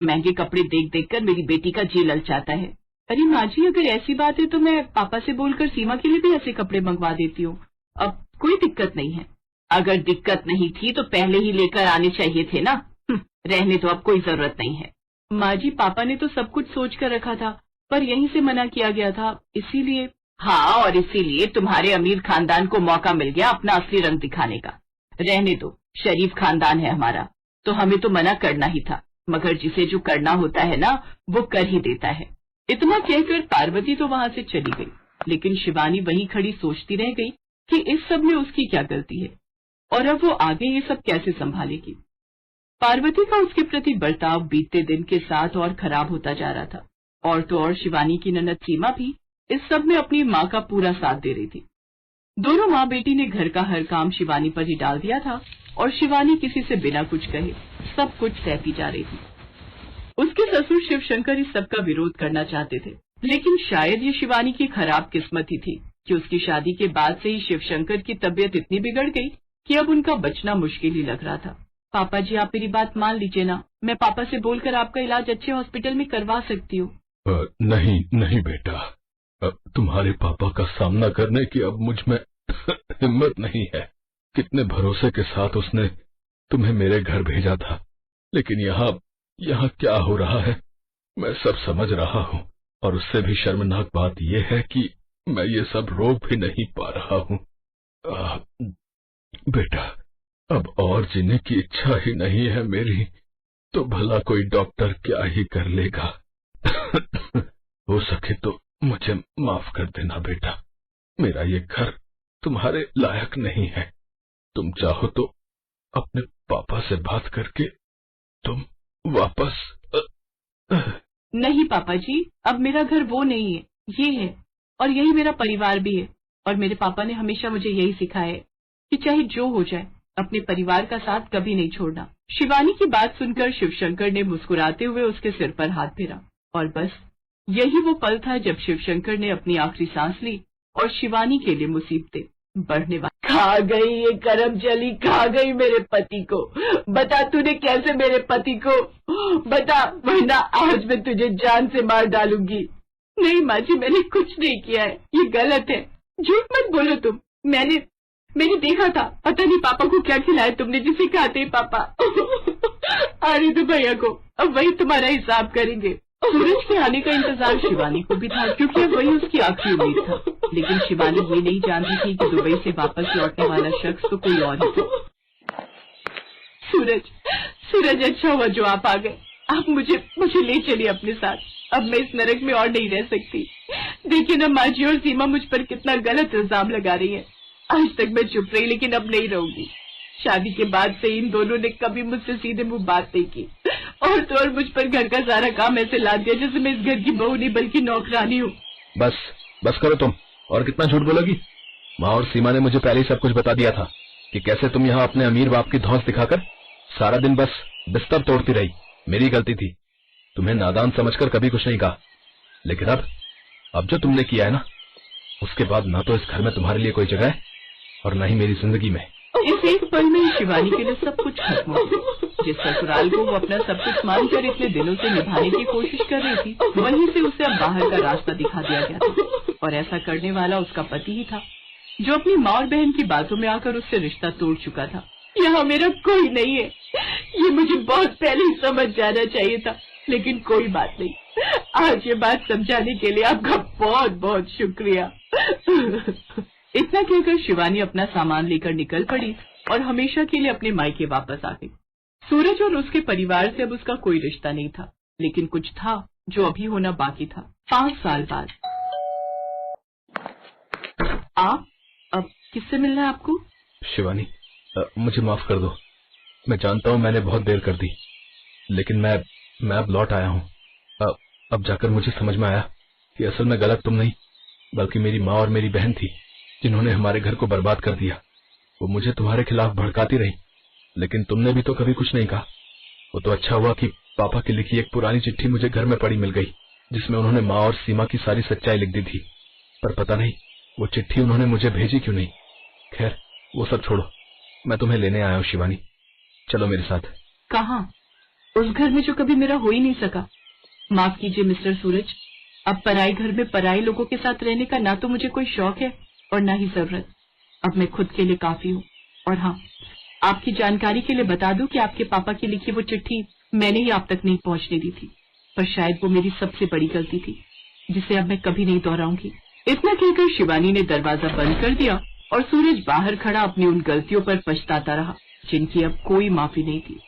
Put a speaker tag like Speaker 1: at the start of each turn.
Speaker 1: महंगे कपड़े देख देख कर मेरी बेटी का जी ललचाता है। अरे माँ जी, अगर ऐसी बात है तो मैं पापा से बोलकर सीमा के लिए भी ऐसे कपड़े मंगवा देती हूँ। अब कोई दिक्कत नहीं है। अगर दिक्कत नहीं थी तो पहले ही लेकर आने चाहिए थे ना। रहने तो अब कोई जरूरत नहीं है। माँ जी, पापा ने तो सब कुछ सोच कर रखा था, पर यहीं से मना किया गया था, इसीलिए। हाँ, और इसीलिए तुम्हारे अमीर खानदान को मौका मिल गया अपना असली रंग दिखाने का। रहने दो, शरीफ खानदान है हमारा, तो हमें तो मना करना ही था, मगर जिसे जो करना होता है ना, वो कर ही देता है। इतना कहकर पार्वती तो वहां से चली गई, लेकिन शिवानी वहीं खड़ी सोचती रह गई कि इस सब में उसकी क्या गलती है और अब वो आगे ये सब कैसे संभालेगी। पार्वती का उसके प्रति बर्ताव बीतते दिन के साथ और खराब होता जा रहा था, और तो और शिवानी की ननद सीमा भी इस सब में अपनी माँ का पूरा साथ दे रही थी। दोनों माँ बेटी ने घर का हर काम शिवानी पर ही डाल दिया था और शिवानी किसी से बिना कुछ कहे सब कुछ सहती जा रही थी। उसके ससुर शिवशंकर इस सब का विरोध करना चाहते थे, लेकिन शायद ये शिवानी की खराब किस्मत ही थी कि उसकी शादी के बाद से ही शिवशंकर की तबीयत इतनी बिगड़ गई कि अब उनका बचना मुश्किल ही लग रहा था। पापा जी, आप मेरी बात मान लीजिए ना, मैं पापा से बोलकर आपका इलाज अच्छे हॉस्पिटल में करवा सकती हूँ।
Speaker 2: नहीं नहीं बेटा, तुम्हारे पापा का सामना करने की अब मुझ में हिम्मत नहीं है। कितने भरोसे के साथ उसने तुम्हें मेरे घर भेजा था, लेकिन यहाँ क्या हो रहा है मैं सब समझ रहा हूँ, और उससे भी शर्मनाक बात यह है कि मैं ये सब रोक भी नहीं पा रहा हूँ। बेटा, अब और जीने की इच्छा ही नहीं है मेरी, तो भला कोई डॉक्टर क्या ही कर लेगा। हो सके तो मुझे माफ कर देना बेटा, मेरा ये घर तुम्हारे लायक नहीं है। तुम चाहो तो अपने पापा से बात करके तुम वापस।
Speaker 1: नहीं पापा जी, अब मेरा घर वो नहीं है, ये है, और यही मेरा परिवार भी है। और मेरे पापा ने हमेशा मुझे यही सिखाया है कि चाहे जो हो जाए, अपने परिवार का साथ कभी नहीं छोड़ना। शिवानी की बात सुनकर शिवशंकर ने मुस्कुराते हुए उसके सिर पर हाथ फेरा, और बस यही वो पल था जब शिवशंकर ने अपनी आखिरी सांस ली और शिवानी के लिए मुसीबतें बढ़ने वाली। खा गई ये करम जली, खा गई मेरे पति को। बता तूने कैसे मेरे पति को, बता, वरना आज मैं तुझे जान से मार डालूंगी। नहीं माँ जी, मैंने कुछ नहीं किया है, ये गलत है। झूठ मत बोलो तुम। मैंने देखा था, पता नहीं पापा को क्या खिलाया तुमने जिसे खाते हैं पापा। अरे तो भैया को, अब वही तुम्हारा हिसाब करेंगे। सूरज के आने का इंतजार शिवानी को भी था, क्योंकि अब वही उसकी आखिरी उम्मीद था, लेकिन शिवानी ये नहीं जानती थी कि दुबई से वापस लौटने वाला शख्स तो कोई और ही था। सूरज, अच्छा हुआ जो आप आ गए। आप मुझे ले चलिए अपने साथ, अब मैं इस नरक में और नहीं रह सकती। देखिए ना माँ जी और सीमा मुझ पर कितना गलत इल्जाम लगा रही है। आज तक मैं चुप रही, लेकिन अब नहीं रहूंगी। शादी के बाद से इन दोनों ने कभी मुझसे सीधे मुंह बात नहीं की, और तो और मुझ पर घर का सारा काम ऐसे लाद दिया जैसे मैं इस घर की बहू नहीं बल्कि नौकरानी हूँ।
Speaker 2: बस करो तुम, और कितना झूठ बोलोगी। माँ और सीमा ने मुझे पहले ही सब कुछ बता दिया था कि कैसे तुम यहाँ अपने अमीर बाप की धौंस दिखाकर सारा दिन बस बिस्तर तोड़ती रही। मेरी गलती थी, तुम्हें नादान समझकर कभी कुछ नहीं कहा, लेकिन अब जो तुमने किया है ना, उसके बाद ना तो इस घर में तुम्हारे लिए कोई जगह है और न ही मेरी जिंदगी में।
Speaker 1: इस एक पल में शिवानी के लिए सब कुछ खत्म हो गया। जिस ससुराल को वो अपना सब कुछ मानकर इतने दिनों से निभाने की कोशिश कर रही थी, वहीं से उसे अब बाहर का रास्ता दिखा दिया गया था, और ऐसा करने वाला उसका पति ही था, जो अपनी माँ और बहन की बातों में आकर उससे रिश्ता तोड़ चुका था। यहाँ मेरा कोई नहीं है, ये मुझे बहुत पहले ही समझ जाना चाहिए था, लेकिन कोई बात नहीं। आज ये बात समझाने के लिए आपका बहुत बहुत शुक्रिया। इतना कहकर शिवानी अपना सामान लेकर निकल पड़ी और हमेशा के लिए अपने मायके वापस आ गई। सूरज और उसके परिवार से अब उसका कोई रिश्ता नहीं था, लेकिन कुछ था जो अभी होना बाकी था। 5 साल बाद। आप अब किससे मिलना है आपको?
Speaker 2: शिवानी, मुझे माफ कर दो। मैं जानता हूँ मैंने बहुत देर कर दी, लेकिन मैं अब लौट आया हूँ। अब जाकर मुझे समझ में आया कि असल में गलत तुम नहीं, बल्कि मेरी माँ और मेरी बहन थी, जिन्होंने हमारे घर को बर्बाद कर दिया। वो मुझे तुम्हारे खिलाफ भड़काती रही, लेकिन तुमने भी तो कभी कुछ नहीं कहा। वो तो अच्छा हुआ कि पापा की लिखी एक पुरानी चिट्ठी मुझे घर में पड़ी मिल गई, जिसमें उन्होंने माँ और सीमा की सारी सच्चाई लिख दी थी। पर पता नहीं वो चिट्ठी उन्होंने मुझे भेजी क्यों नहीं। खैर, वो सब छोड़ो, मैं तुम्हें लेने आया हूँ शिवानी, चलो मेरे साथ।
Speaker 1: कहाँ? उस घर में जो कभी मेरा हो ही नहीं सका। माफ कीजिए मिस्टर सूरज, अब पराए घर में पराए लोगों के साथ रहने का ना तो मुझे कोई शौक है और ना ही जरूरत। अब मैं खुद के लिए काफी हूँ। और हाँ, आपकी जानकारी के लिए बता दूं कि आपके पापा की लिखी वो चिट्ठी मैंने ही आप तक नहीं पहुंचने दी थी, पर शायद वो मेरी सबसे बड़ी गलती थी जिसे अब मैं कभी नहीं दोहराऊंगी। इतना कहकर शिवानी ने दरवाजा बंद कर दिया और सूरज बाहर खड़ा अपनी उन गलतियों पर पछताता रहा जिनकी अब कोई माफी नहीं थी।